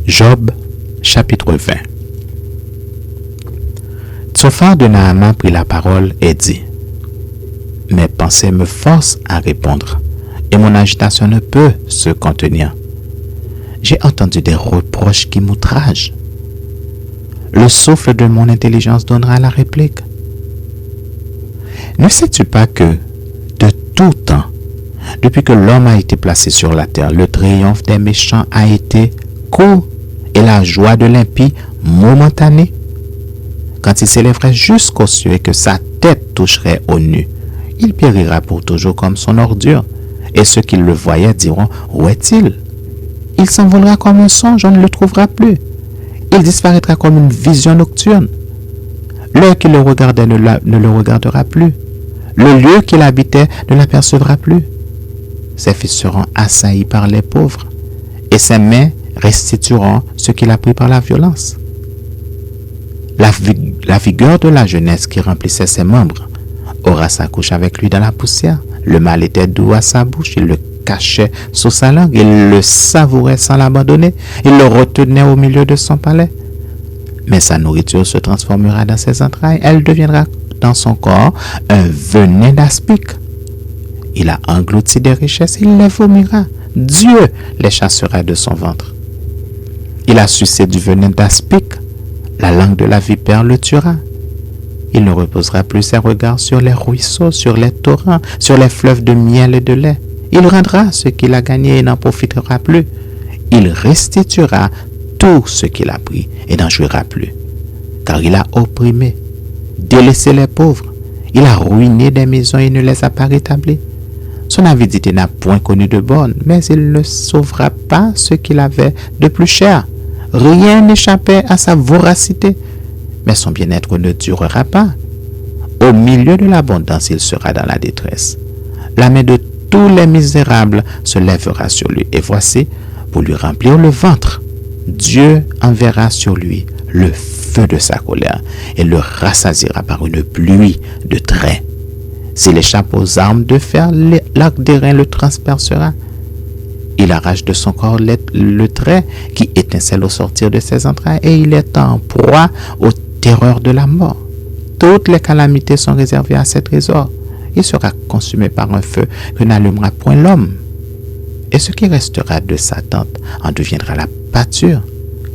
Job, chapitre 20. Tsophar de Naaman prit la parole et dit: Mes pensées me forcent à répondre, et mon agitation ne peut se contenir. J'ai entendu des reproches qui m'outragent. Le souffle de mon intelligence donnera la réplique. Ne sais-tu pas que, de tout temps, depuis que l'homme a été placé sur la terre, le triomphe des méchants a été court et la joie de l'impie momentanée? Quand il s'élèverait jusqu'aux cieux et que sa tête toucherait au nu, il périra pour toujours comme son ordure, et ceux qui le voyaient diront: Où est-il? Il s'envolera comme un songe, on ne le trouvera plus. Il disparaîtra comme une vision nocturne. L'œil qui le regardait ne le regardera plus. Le lieu qu'il habitait ne l'apercevra plus. Ses fils seront assaillis par les pauvres, et ses mains restitueront ce qu'il a pris par la violence. La vigueur de la jeunesse qui remplissait ses membres aura sa couche avec lui dans la poussière. Le mal était doux à sa bouche, il le cachait sous sa langue, il le savourait sans l'abandonner, il le retenait au milieu de son palais. Mais sa nourriture se transformera dans ses entrailles, elle deviendra dans son corps un venin d'aspic. Il a englouti des richesses, il les vomira. Dieu les chassera de son ventre. Il a sucé du venin d'aspic, la langue de la vipère le tuera. Il ne reposera plus ses regards sur les ruisseaux, sur les torrents, sur les fleuves de miel et de lait. Il rendra ce qu'il a gagné et n'en profitera plus. Il restituera tout ce qu'il a pris et n'en jouira plus. Car il a opprimé, délaissé les pauvres. Il a ruiné des maisons et ne les a pas rétablies. Son avidité n'a point connu de borne, mais il ne sauvera pas ce qu'il avait de plus cher. Rien n'échappait à sa voracité, mais son bien-être ne durera pas. Au milieu de l'abondance, il sera dans la détresse. La main de tous les misérables se lèvera sur lui, et voici, pour lui remplir le ventre, Dieu enverra sur lui le feu de sa colère et le rassasiera par une pluie de traits. S'il échappe aux armes de fer, l'arc d'airain le transpercera. Il arrache de son corps le trait qui étincelle au sortir de ses entrailles, et il est en proie aux terreurs de la mort. Toutes les calamités sont réservées à ses trésors. Il sera consumé par un feu que n'allumera point l'homme. Et ce qui restera de sa tente en deviendra la pâture.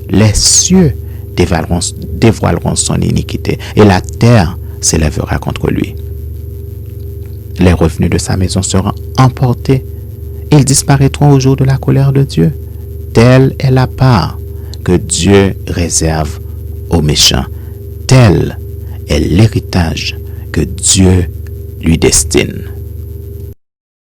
Les cieux dévoileront son iniquité, et la terre s'élèvera contre lui. Les revenus de sa maison seront emportés. Ils disparaîtront au jour de la colère de Dieu. Telle est la part que Dieu réserve aux méchants. Tel est l'héritage que Dieu lui destine.